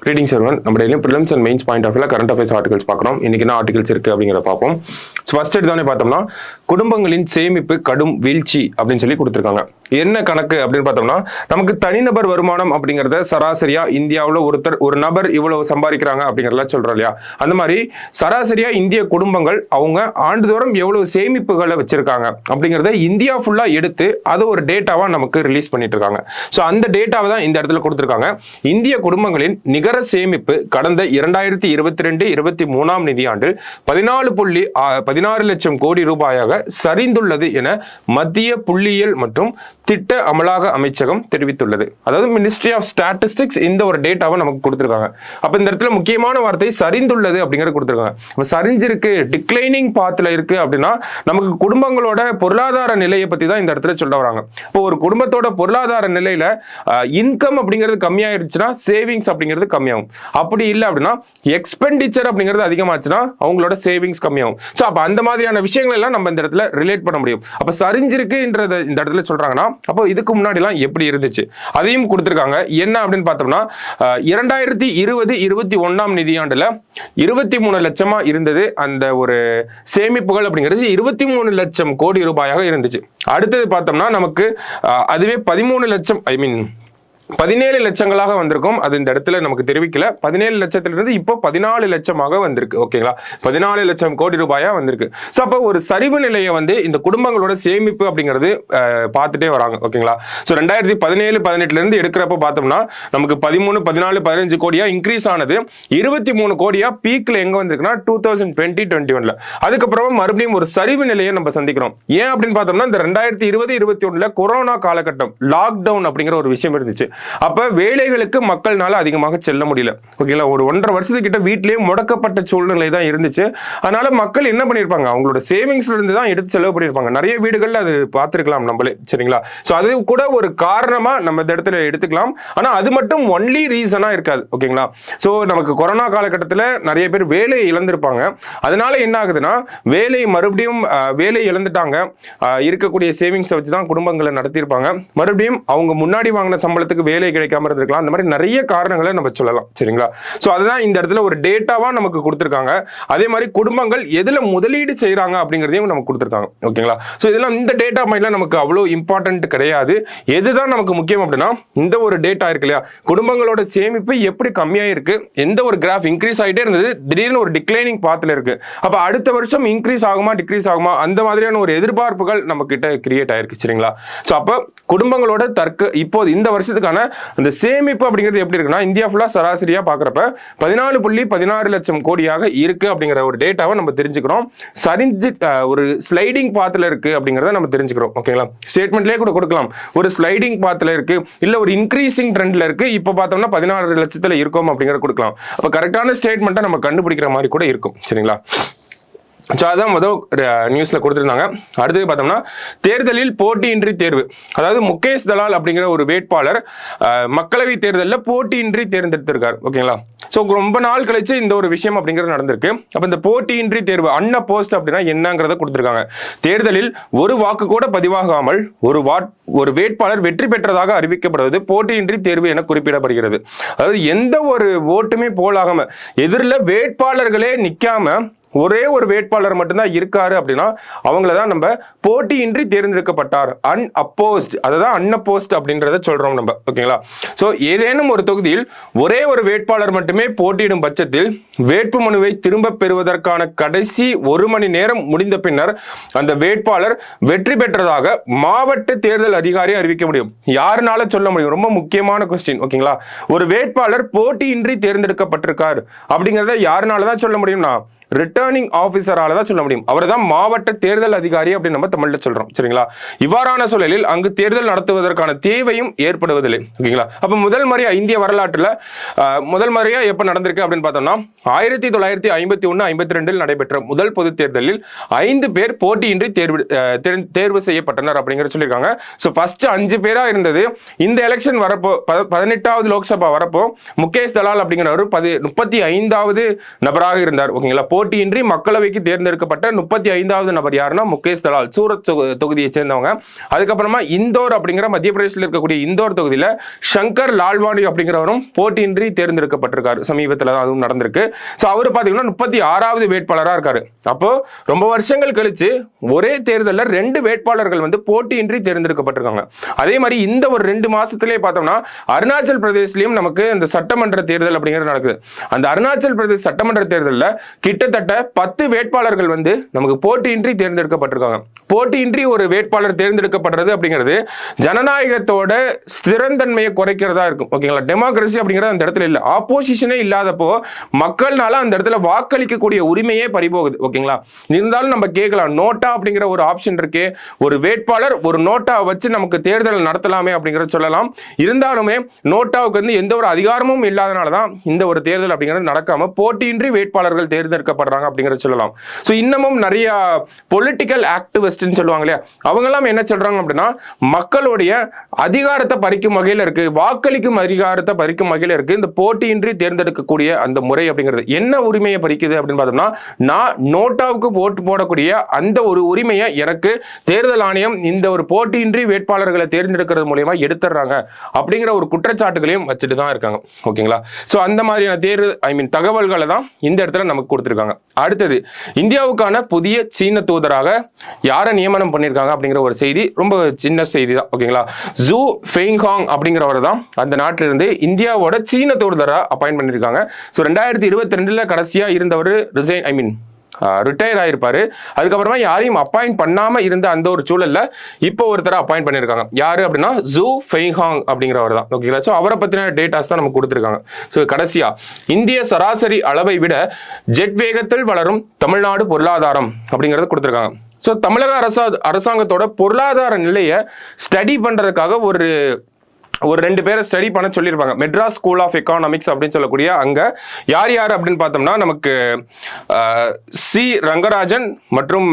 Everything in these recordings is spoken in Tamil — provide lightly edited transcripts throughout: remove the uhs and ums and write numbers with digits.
Greetings everyone. நம்ம டெய்லியும் prelims and mains point of view current affairs articles பார்க்குறோம். இன்னைக்கு என்ன ஆர்டிகல்ஸ் இருக்கு அப்படிங்கிறத பார்ப்போம். ஃபர்ஸ்ட் எடுத்தோடனே பார்த்தோம்னா குடும்பங்களின் சேமிப்பு கடும் வீழ்ச்சி அப்படின்னு சொல்லி கொடுத்துருக்காங்க. என்ன கணக்கு அப்படின்னு பார்த்தோம்னா நமக்கு தனிநபர் வருமானம் அப்படிங்கிறத சராசரியா இந்தியாவில் ஒரு நபர் இவ்வளவு சம்பாதிக்கிறாங்க அப்படிங்கிறதெல்லாம் சொல்றோம் இல்லையா. அந்த மாதிரி சராசரியா இந்திய குடும்பங்கள் அவங்க ஆண்டுதோறும் எவ்வளவு சேமிப்புகளை வச்சிருக்காங்க அப்படிங்கிறத இந்தியா ஃபுல்லா எடுத்து அது ஒரு டேட்டாவா நமக்கு ரிலீஸ் பண்ணிட்டு இருக்காங்க. ஸோ அந்த டேட்டாவை தான் இந்த இடத்துல கொடுத்துருக்காங்க. இந்திய குடும்பங்களின் நிகர சேமிப்பு கடந்த 2022-23 நிதியாண்டில் 14.16 லட்சம் கோடி ரூபாயாக சரிந்துள்ளது என மத்திய புள்ளியியல் மற்றும் திட்ட அமலாக்க அமைச்சகம் தெரிவித்துள்ளது. அதாவது மினிஸ்ட்ரி ஆஃப் ஸ்டாட்டிஸ்டிக்ஸ் இந்த ஒரு டேட்டாவை நமக்கு கொடுத்திருக்காங்க. அப்ப இந்த இடத்துல முக்கியமான வார்த்தை சரிந்துள்ளது அப்படிங்கறது கொடுத்திருக்காங்க. இப்ப சரிஞ்சிருக்கு, டிக்ளைனிங் பாத்ல இருக்கு அப்படின்னா நமக்கு குடும்பங்களோட பொருளாதார நிலையை பத்தி தான் இந்த இடத்துல சொல்ல வராங்க. இப்போ ஒரு குடும்பத்தோட பொருளாதார நிலையில இன்கம் அப்படிங்கிறது கம்மியாயிருச்சுன்னா சேவிங்ஸ் அப்படிங்கிறது கம்மியாகும். அப்படி இல்லை அப்படின்னா எக்ஸ்பெண்டிச்சர் அப்படிங்கிறது அதிகமாச்சுன்னா அவங்களோட சேவிங்ஸ் கம்மியாகும். ஸோ அப்போ அந்த மாதிரியான விஷயங்கள் எல்லாம் நம்ம இந்த இடத்துல ரிலேட் பண்ண முடியும். அப்போ சரிஞ்சிருக்குன்றத இந்த இடத்துல சொல்றாங்கன்னா அப்போ இதுக்கு முன்னாடிலாம் எப்படி இருந்துச்சு அதையும் கொடுத்துருக்காங்க. என்ன அப்படின்னு பார்த்தோம்னா 2020-21 நிதியாண்டுல 23 லட்சமா இருந்தது அந்த ஒரு சேமிப்புகள் அப்படிங்கிறது 23 லட்சம் கோடி ரூபாயாக இருந்துச்சு. அடுத்தது பார்த்தோம்னா நமக்கு அதுவே 13 லட்சம் 17 லட்சங்களாக வந்திருக்கும். அது இந்த இடத்துல நமக்கு தெரிவிக்கல. 17 லட்சத்திலிருந்து இப்போ 14 லட்சமாக வந்திருக்கு. ஓகேங்களா, 14 லட்சம் கோடி ரூபாயா வந்திருக்கு. ஸோ அப்போ ஒரு சரிவு நிலையை இந்த குடும்பங்களோட சேமிப்பு அப்படிங்கிறது பார்த்துட்டே வராங்க. ஓகேங்களா, ஸோ 2017-18 இருந்து எடுக்கிறப்ப பார்த்தோம்னா நமக்கு 13, 14, 15 கோடியா இன்க்ரீஸ் ஆனது 23 கோடியா பீக்ல எங்க வந்திருக்குன்னா 2020-21. அதுக்கப்புறமா மறுபடியும் ஒரு சரிவு நிலையை நம்ம சந்திக்கிறோம். ஏன் அப்படின்னு பார்த்தோம்னா இந்த 2020-21 கொரோனா காலகட்டம் லாக்டவுன் அப்படிங்கிற ஒரு விஷயம் இருந்துச்சு. அப்ப வேலைகளுக்கு மக்கள்னால அதிகமாக செல்ல முடியல. ஓகேங்களா, ஒரு 1.5 வருஷத்துக்கிட்ட வீட்டிலேயே முடக்கப்பட்ட சூழ்நிலை தான் இருந்துச்சு. அதனால மக்கள் என்ன பண்ணிருப்பாங்க, அவங்களோட சேவிங்ஸ்ல இருந்து தான் எடுத்து செலவு பண்ணிருப்பாங்க. நிறைய வீடுகள்ல அது பார்த்திருக்கலாம் நம்மளே. சரிங்களா, சோ அது கூட ஒரு காரணமா நம்ம இந்த இடத்துல எடுத்துக்கலாம். ஆனா அது மட்டும் ஒன்லி ரீசனா இருக்காது. ஓகேங்களா, சோ நமக்கு கொரோனா காலகட்டத்தில் நிறைய பேர் வேலையை இழந்திருப்பாங்க. அதனால என்ன ஆகுதுன்னா மறுபடியும் வேலை இழந்துட்டாங்க. இருக்கக்கூடிய சேவிங்ஸை வச்சு தான் குடும்பங்களை நடத்தியிருப்பாங்க. மறுபடியும் அவங்க முன்னாடி வாங்கின சம்பளத்துக்கு வேலை கிடைக்காம இருந்திருக்கலாம். அந்த மாதிரி நிறைய காரணங்களை நம்ம சொல்லலாம். சரிங்களா, சோ அதுதான் இந்த இடத்துல ஒரு டேட்டாவா நமக்கு கொடுத்திருக்காங்க. அதே மாதிரி குடும்பங்கள் எதுல முதலீடு செய்யறாங்க அப்படிங்கறதையும் நமக்கு கொடுத்திருக்காங்க. ஓகேங்களா, சோ இதெல்லாம் இந்த டேட்டா மைண்ட்ல நமக்கு அவ்வளவு இம்பார்ட்டன்ட் கிடையாது. எதுதான் நமக்கு முக்கியம் அப்படின்னா இந்த ஒரு டேட்டா இருக்கு இல்லையா, குடும்பங்களோட சேமிப்பு எப்படி கம்மியாயிருக்கு, எந்த ஒரு கிராஃப் இன்க்ரீஸ் ஆகிட்டே இருந்தது திடீர்னு ஒரு டிக்ளைனிங் பாத்துல இருக்கு. அப்ப அடுத்த வருஷம் இன்க்ரீஸ் ஆகுமா டிக்ரீஸ் ஆகுமா அந்த மாதிரியான ஒரு எதிர்பார்ப்புகள் நம்ம கிட்ட கிரியேட் ஆயிருக்கு. சரிங்களா, சோ அப்ப குடும்பங்களோட இப்போது இந்த வருஷத்துக்கான அந்த சேமிப்பு அப்படிங்கிறது எப்படி இருக்குன்னா இந்தியா ஃபுல்லா சராசரியா பாக்குறப்ப 14.16 லட்சம் கோடியாக இருக்கு அப்படிங்கிற ஒரு டேட்டாவை நம்ம தெரிஞ்சுக்கிறோம். சரிஞ்சு ஒரு ஸ்லைடிங் பாத்துல இருக்கு அப்படிங்கறத நம்ம தெரிஞ்சுக்கிறோம். ஓகேங்களா, ஸ்டேட்மெண்ட்லயே கூட கொடுக்கலாம், ஒரு ஸ்லைடிங் பாத்துல இருக்கு இல்ல ஒரு இன்க்ரீசிங் ட்ரெண்ட்ல இருக்கு. இப்ப பார்த்தோம்னா 16 லட்சத்துல இருக்கும் அப்படிங்கறத கொடுக்கலாம். அப்ப கரெக்டான ஸ்டேட்மெண்ட்டை நம்ம கண்டுபிடிக்கிற மாதிரி கூட இருக்கும். சரிங்களா, ஸோ அதான் முதல் நியூஸ்ல கொடுத்துருந்தாங்க. அடுத்தது பார்த்தோம்னா தேர்தலில் போட்டியின்றி தேர்வு. அதாவது முகேஷ் தலால் அப்படிங்கிற ஒரு வேட்பாளர் மக்களவை தேர்தலில் போட்டியின்றி தேர்ந்தெடுத்திருக்கார். ஓகேங்களா, ஸோ ரொம்ப நாள் கழிச்சு இந்த ஒரு விஷயம் அப்படிங்கிறது நடந்திருக்கு. அப்போ இந்த போட்டியின்றி தேர்வு அன்அப்போஸ்ட் அப்படின்னா என்னங்கிறத கொடுத்துருக்காங்க. தேர்தலில் ஒரு வாக்கு கூட பதிவாகாமல் ஒரு வேட்பாளர் வெற்றி பெற்றதாக அறிவிக்கப்படுவது போட்டியின்றி தேர்வு என குறிப்பிடப்படுகிறது. அதாவது எந்த ஒரு ஓட்டுமே போலாகாம எதிரில் வேட்பாளர்களே நிற்காம ஒரே ஒரு வேட்பாளர் மட்டும்தான் இருக்காரு அப்படின்னா அவங்களதான் நம்ம போட்டியின்றி தேர்ந்தெடுக்கப்பட்டார், அன்அப்போஸ்ட். அதுதான் அன்அப்போஸ்ட் அப்படின்றத சொல்றோம் நம்ம. ஓகேங்களா, சோ ஏதேனும் ஒரு தொகுதியில் ஒரே ஒரு வேட்பாளர் மட்டுமே போட்டியிடும் பட்சத்தில் வேட்பு மனுவை திரும்ப பெறுவதற்கான கடைசி 1 மணி நேரம் முடிந்த பின்னர் அந்த வேட்பாளர் வெற்றி பெற்றதாக மாவட்ட தேர்தல் அதிகாரி அறிவிக்க முடியும். யாருனால சொல்ல முடியும்? ரொம்ப முக்கியமான கொஸ்டின். ஓகேங்களா, ஒரு வேட்பாளர் போட்டியின்றி தேர்ந்தெடுக்கப்பட்டிருக்கார் அப்படிங்கிறத யாருனாலதான் சொல்ல முடியும்னா ரிட்டர்னிங் ஆபீசரால தான் சொல்ல முடியும். அவர் தான் மாவட்ட தேர்தல் அதிகாரி அப்படின்னு நம்ம தமிழ்ல சொல்றோம். சரிங்களா, இவ்வாறான சூழலில் அங்கு தேர்தல் நடத்துவதற்கான தேவையும் ஏற்படுவதில்லை. ஓகேங்களா, அப்ப முதல் முறையா இந்திய வரலாற்றுல முதல் முறையா எப்ப நடந்திருக்கு அப்படின்னு பார்த்தோம்னா 1951-52 நடைபெற்ற முதல் பொது தேர்தலில் 5 பேர் போட்டியின்றி தேர்வு செய்யப்பட்டனர் அப்படிங்கிற சொல்லியிருக்காங்க. ஸோ ஃபர்ஸ்ட் 5 பேரா இருந்தது. இந்த எலெக்ஷன் வரப்போ 18வது லோக்சபா வரப்போ முகேஷ் தலால் அப்படிங்கிறவர் 35வது நபராக இருந்தார். ஓகேங்களா, போட்டியின்றி மக்களவைக்கு தேர்ந்தெடுக்கப்பட்ட 35வது நபர் யாருன்னா முகேஷ் தலால், சூரத் தொகுதியை சேர்ந்தவங்க. அதுக்கப்புறமா இந்தோர் அப்படிங்கிற மத்திய பிரதேசத்தில் இருக்கக்கூடிய இந்தோர் தொகுதியில சங்கர் லால்வானி அப்படிங்கிறவரும் போட்டியின்றி தேர்ந்தெடுக்கப்பட்டிருக்காரு. சமீபத்தில் தான் அதுவும் நடந்திருக்கு. ஸோ அவர் பார்த்தீங்கன்னா 36வது வேட்பாளராக இருக்காரு. அப்போ ரொம்ப வருஷங்கள் கழிச்சு ஒரே தேர்தலில் 2 வேட்பாளர்கள் வந்து போட்டியின்றி தேர்ந்தெடுக்கப்பட்டிருக்காங்க. அதே மாதிரி இந்த ஒரு 2 மாசத்திலே பார்த்தோம்னா அருணாச்சல் பிரதேசலையும் நமக்கு இந்த சட்டமன்ற தேர்தல் அப்படிங்கிறது நடக்குது. அந்த அருணாச்சல் பிரதேச சட்டமன்ற தேர்தலில் கிட்டத்தட்ட 10 வேட்பாளர்கள் வந்து நமக்கு போட்டியின்றி தேர்ந்தெடுக்கப்பட்டிருக்காங்க. போட்டியின்றி ஒரு வேட்பாளர் தேர்ந்தெடுக்கப்படுறது அப்படிங்கிறது ஜனநாயகத்தோட ஸ்திரத்தன்மையை குறைக்கிறதா இருக்கும். ஓகேங்களா? டெமோக்ரஸி அப்படிங்கிறது அந்த இடத்துல இல்லை. ஆப்போசிஷனே இல்லாதப்போ மக்கள்னால அந்த இடத்துல வாக்களிக்கக்கூடிய உரிமையே பறிபோகுது. ஓகேங்களா? இருந்தாலும் நம்ம கேட்கலாம், நோட்டா அப்படிங்கிற ஒரு ஆப்ஷன் இருக்கு, ஒரு வேட்பாளர் ஒரு நோட்டா வச்சு நமக்கு தேர்தல் நடத்தலாமே அப்படிங்கிறத சொல்லலாம். இருந்தாலுமே நோட்டாவுக்கு வந்து எந்த ஒரு அதிகாரமும் இல்லாதனால தான் இந்த ஒரு தேர்தல் அப்படிங்கிறது நடக்காம போட்டியின்றி வேட்பாளர்கள் தேர்ந்தெடுக்கப்படுறாங்க அப்படிங்கிறத சொல்லலாம். ஸோ இன்னமும் நிறைய பொலிட்டிக்கல் ஆக்டிவிஸ்ட்னு சொல்லுவாங்க இல்லையா, அவங்கெல்லாம் என்ன சொல்றாங்க அப்படின்னா மக்களுடைய அதிகாரத்தை பறிக்கும் வகையில் இருக்கு, வாக்களிக்கும் அதிகாரத்தை பறிக்கும் வகையில் இருக்கு இந்த போட்டியின்றி தேர்ந்தெடுக்கக்கூடிய அந்த முறை அப்படிங்கிறது. என்ன உரிமையை பறிக்குது அப்படின்னு பார்த்தோம்னா, நான் நோட்டாவுக்கு ஓட்டு போடக்கூடிய அந்த ஒரு உரிமையை எனக்கு தேர்தல் ஆணையம் இந்த ஒரு போட்டியின்றி வேட்பாளர்களை தேர்ந்தெடுக்கிறது மூலமா எடுத்துடுறாங்க அப்படிங்கிற ஒரு குற்றச்சாட்டுகளையும் வச்சுட்டு தான் இருக்காங்க. ஓகேங்களா? ஸோ அந்த மாதிரியான தகவல்களை தான் இந்த இடத்துல நமக்கு கொடுத்துருக்காங்க. அடுத்தது, இந்தியாவுக்கான புதிய சீன தூதராக யாரை நியமனம் பண்ணியிருக்காங்க அப்படிங்கிற ஒரு செய்தி, ரொம்ப சின்ன செய்தி தான். ஓகேங்களா? ஜூ ஃபெய்ஹாங் அப்படிங்கிறவர் தான் அந்த நாட்டிலிருந்து இந்தியாவோட சீன தூதராக அப்பாயின்ட் பண்ணியிருக்காங்க. ஸோ 2022 கடைசியாக இருந்தவர் ரிட்டையர் ஆயிருப்பாரு. அதுக்கப்புறமா யாரையும் அப்பாயிண்ட் பண்ணாம இருந்த அந்த ஒரு சூழல்ல இப்போ ஒருத்தரை அப்பாயிண்ட் பண்ணிருக்காங்க. யாரு அப்படின்னா ஜூ ஃபெய்ஹாங் அப்படிங்கிறவர் தான். ஓகேங்களா? ஸோ அவரை பத்தின டேட்டாஸ் தான் நமக்கு கொடுத்துருக்காங்க. ஸோ கடைசியா, இந்திய சராசரி அளவை விட ஜெட் வேகத்தில் வளரும் தமிழ்நாடு பொருளாதாரம் அப்படிங்கறத கொடுத்துருக்காங்க. ஸோ தமிழக அரசாங்கத்தோட பொருளாதார நிலையை ஸ்டடி பண்றதுக்காக ஒரு 2 பேரை ஸ்டடி பண்ண சொல்லியிருப்பாங்க. மெட்ராஸ் ஸ்கூல் ஆஃப் எக்கானமிக்ஸ் அப்படின்னு சொல்லக்கூடிய அங்க யார் யார் அப்படின்னு பார்த்தோம்னா நமக்கு சி ரங்கராஜன் மற்றும்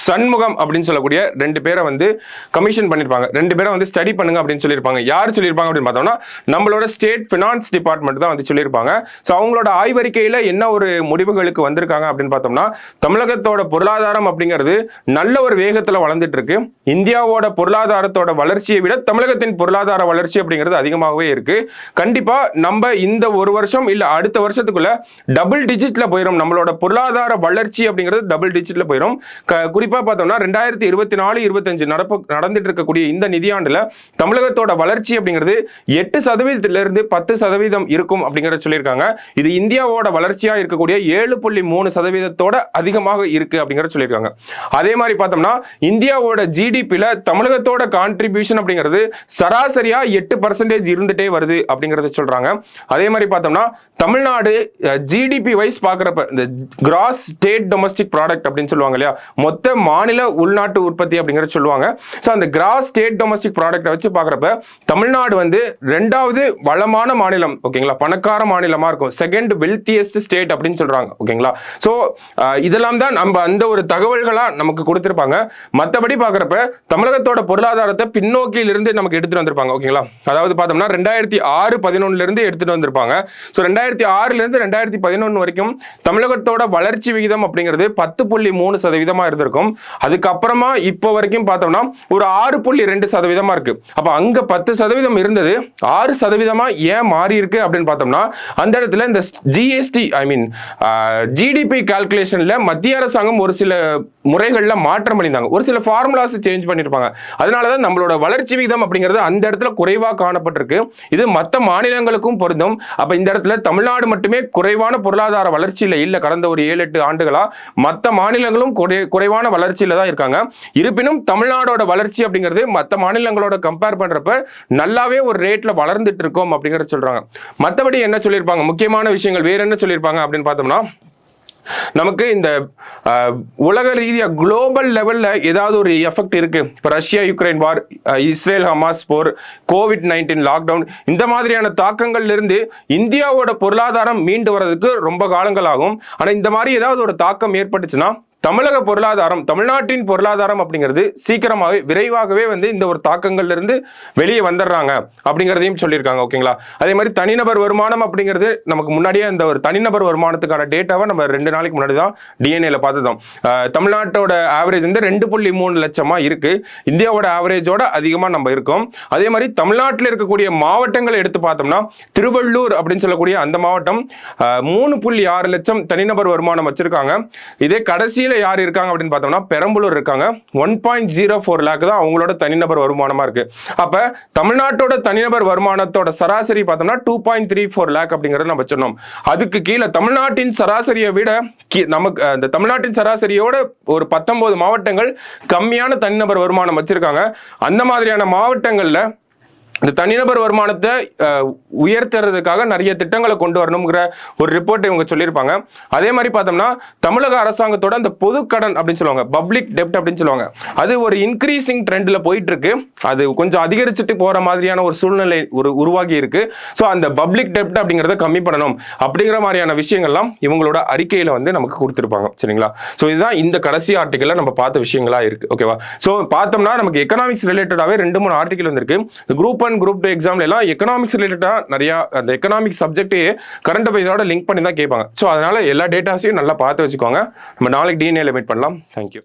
சண்முகம் அப்படின்னு சொல்லக்கூடிய 2 பேரை வந்து கமிஷன் பண்ணியிருப்பாங்க. 2 பேரை வந்து ஸ்டடி பண்ணுங்க அப்படின்னு சொல்லியிருப்பாங்க. யார் சொல்லியிருப்பாங்க அப்படின்னு பார்த்தோம்னா நம்மளோட ஸ்டேட் ஃபினான்ஸ் டிபார்ட்மெண்ட் தான் வந்து சொல்லியிருப்பாங்க. ஸோ அவங்களோட ஆய்வறிக்கையில் என்ன ஒரு முடிவுகளுக்கு வந்திருக்காங்க அப்படின்னு பார்த்தோம்னா, தமிழகத்தோட பொருளாதாரம் அப்படிங்கிறது நல்ல ஒரு வேகத்தில் வளர்ந்துட்டு இருக்கு. இந்தியாவோட பொருளாதாரத்தோட வளர்ச்சியை விட தமிழகத்தின் பொருளாதார வளர்ச்சி அப்படிங்கிறது அதிகமாகவே இருக்கு. கண்டிப்பா நம்ம இந்த ஒரு வருஷம் இல்ல அடுத்த வருஷத்துக்குள்ள டபுள் டிஜிட்ல போயிடும். நம்மளோட பொருளாதார வளர்ச்சி அப்படிங்கிறது டபுள் டிஜிட்ல போயிடும். குறிப்பா பார்த்தோம்னா 2024-25 நடந்துட்டு இருக்கக்கூடிய இந்த நிதியாண்டுல தமிழகத்தோட வளர்ச்சி அப்படிங்கிறது 8% 10% இருக்கும் அப்படிங்கறத சொல்லியிருக்காங்க. இது இந்தியாவோட வளர்ச்சியா இருக்கக்கூடிய 7.3% அதிகமாக இருக்கு அப்படிங்கறத சொல்லியிருக்காங்க. அதே மாதிரி பார்த்தோம்னா இந்தியாவோட ஜிடிபில தமிழகத்தோட கான்ட்ரிபியூஷன் அப்படிங்கிறது சராசரியா 8% இருந்துட்டே வருது அப்படிங்கறத சொல்றாங்க. அதே மாதிரி பார்த்தோம்னா தமிழ்நாடு ஜிடிபி வைஸ் பார்க்கறப்ப இந்த கிராஸ் ஸ்டேட் டொமஸ்டிக் ப்ராடக்ட் அப்படின்னு சொல்லுவாங்க இல்லையா, மொத்த மாநில உள்நாட்டு உற்பத்தி அப்படிங்கறத சொல்லுவாங்க. ஸோ அந்த கிராஸ் ஸ்டேட் டொமஸ்டிக் ப்ராடக்ட் வச்சு பார்க்கறப்ப தமிழ்நாடு வந்து 2வது வளமான மாநிலம். ஓகேங்களா? பணக்கார மாநிலமா இருக்கும். செகண்ட் வெல்த்தியஸ்ட் ஸ்டேட் அப்படின்னு சொல்றாங்க. ஓகேங்களா? ஸோ இதெல்லாம் தான் நம்ம அந்த ஒரு தகவல்களா நமக்கு கொடுத்திருப்பாங்க. மற்றபடி பார்க்கறப்ப தமிழகத்தோட பொருளாதாரத்தை பின்னோக்கியில் இருந்து நமக்கு எடுத்துட்டு வந்திருப்பாங்க. ஓகேங்களா? அதாவது பார்த்தோம்னா 2006-11 இருந்து எடுத்துட்டு வந்திருப்பாங்க. ஸோ 2006 இருந்து 2011 வரைக்கும் தமிழகத்தோட வளர்ச்சி விகிதம் அப்படிங்கிறது 10.3% இருந்திருக்கும். அதுக்கப்புறமா இப்போ வரைக்கும் பார்த்தோம்னா ஒரு 6.2% இருக்கு. அப்ப அங்க 10% இருந்தது 6% ஏன் மாறி இருக்கு அப்படின்னு பார்த்தோம்னா, அந்த இடத்துல இந்த ஜிஎஸ்டி ஜிடிபி கால்குலேஷன்ல மத்திய அரசாங்கம் ஒரு சில முறைகள்ல மாற்றம் பண்ணியிருந்தாங்க. ஒரு சில ஃபார்முலாஸ் சேஞ்ச் பண்ணிருப்பாங்க. அதனாலதான் நம்மளோட வளர்ச்சி விகிதம் அப்படிங்கிறது அந்த இடத்துல குறைவா காணப்பட்டிருக்கு. இது மற்ற மாநிலங்களுக்கும் பொருந்தும். அப்ப இந்த இடத்துல தமிழ்நாடு மட்டுமே குறைவான பொருளாதார வளர்ச்சியில இல்ல. கடந்த ஒரு 7-8 ஆண்டுகளா மற்ற மாநிலங்களும் குறைவான வளர்ச்சியில தான் இருக்காங்க. இருப்பினும் தமிழ்நாடோட வளர்ச்சி அப்படிங்கிறது மற்ற மாநிலங்களோட கம்பேர் பண்றப்ப நல்லாவே ஒரு ரேட்ல வளர்ந்துட்டு இருக்கோம் அப்படிங்கறத சொல்றாங்க. மற்றபடி என்ன சொல்லியிருப்பாங்க, முக்கியமான விஷயங்கள் வேற என்ன சொல்லியிருப்பாங்க அப்படின்னு பார்த்தோம்னா, நமக்கு இந்த உலக ரீதியா குளோபல் லெவல்ல ஏதாவது ஒரு எஃபெக்ட் இருக்கு. இப்ப Russia Ukraine war, Israel Hamas போர், COVID-19 லாக்டவுன், இந்த மாதிரியான தாக்கங்கள்ல இருந்து இந்தியாவோட பொருளாதாரம் மீண்டு வர்றதுக்கு ரொம்ப காலங்கள் ஆகும். ஆனா இந்த மாதிரி ஏதாவது ஒரு தாக்கம் ஏற்பட்டுச்சுன்னா தமிழக பொருளாதாரம், தமிழ்நாட்டின் பொருளாதாரம் அப்படிங்கிறது சீக்கிரமாகவே விரைவாகவே வந்து இந்த ஒரு தாக்கங்கள்ல இருந்து வெளியே வந்துடுறாங்க அப்படிங்கிறதையும் சொல்லியிருக்காங்க. ஓகேங்களா? அதே மாதிரி தனிநபர் வருமானம் அப்படிங்கிறது நமக்கு முன்னாடியே இந்த ஒரு தனிநபர் வருமானத்துக்கான டேட்டாவை நம்ம 2 நாளைக்கு முன்னாடி தான் டிஎன்ஏல பார்த்துட்டோம். தமிழ்நாட்டோட ஆவரேஜ் வந்து 2.3 லட்சமா இருக்கு. இந்தியாவோட ஆவரேஜோட அதிகமா நம்ம இருக்கோம். அதே மாதிரி தமிழ்நாட்டில் இருக்கக்கூடிய மாவட்டங்களை எடுத்து பார்த்தோம்னா திருவள்ளூர் அப்படின்னு சொல்லக்கூடிய அந்த மாவட்டம் 3.6 லட்சம் தனிநபர் வருமானம் வச்சிருக்காங்க. இதே கடைசியில யார் இருக்காங்க அப்படின்னு பார்த்தோம்னா பெரம்பலூர் இருக்காங்க. 1.04 லேக் தான் அவங்களோட தனிநபர் வருமானமா இருக்கு. அப்ப தமிழ்நாட்டோட தனிநபர் வருமானத்தோட சராசரி பார்த்தோம்னா 2.34 லேக் அப்படிங்கறத நம்ம சொன்னோம். அதுக்கு கீழே தமிழ்நாட்டின் சராசரியை விட நமக்கு அந்த தமிழ்நாட்டின் சராசரியோட ஒரு 19 மாவட்டங்கள் கம்மியான தனிநபர் வருமானம் வச்சிருக்காங்க. அந்த மாதிரியான மாவட்டங்கள்ல இந்த தனிநபர் வருமானத்தை உயர்த்துறதுக்காக நிறைய திட்டங்களை கொண்டு வரணுங்கிற ஒரு ரிப்போர்ட் இவங்க சொல்லியிருப்பாங்க. அதே மாதிரி பார்த்தோம்னா தமிழக அரசாங்கத்தோட அந்த பொதுக்கடன் அப்படின்னு சொல்லுவாங்க, பப்ளிக் டெப்ட் அப்படின்னு சொல்லுவாங்க, அது ஒரு இன்க்ரீசிங் ட்ரெண்ட்ல போயிட்டு இருக்கு. அது கொஞ்சம் அதிகரிச்சுட்டு போற மாதிரியான ஒரு சூழ்நிலை உருவாகி இருக்கு. ஸோ அந்த பப்ளிக் டெப்ட் அப்படிங்கிறத கம்மி பண்ணணும் அப்படிங்கிற மாதிரியான விஷயங்கள்லாம் இவங்களோட அறிக்கையில வந்து நமக்கு கொடுத்துருப்பாங்க. சரிங்களா? ஸோ இதுதான் இந்த கடைசி ஆர்டிக்கல்ல நம்ம பார்த்த விஷயங்களா இருக்கு. ஓகேவா? ஸோ பார்த்தோம்னா நமக்கு எக்கனாமிக்ஸ் ரிலேட்டடாவே 2-3 ஆர்டிக்கல் வந்திருக்கு. குரூப் குரூப் 2 எக்ஸாம்ல எல்லாம் எக்கனாமிக்ஸ் ரிலேட்டடா நிறைய அந்த எக்கனாமிக்ஸ் சப்ஜெக்டே கரண்ட் அஃபேர்ஸோட லிங்க் பண்ணி தான் கேட்பாங்க. ஸோ அதனால எல்லா டேட்டாஸையும் நல்லா பார்த்து வச்சுக்கோங்க. நம்ம நாளைக்கு டிஎன்ஏல மீட் பண்ணலாம். தேங்க்யூ.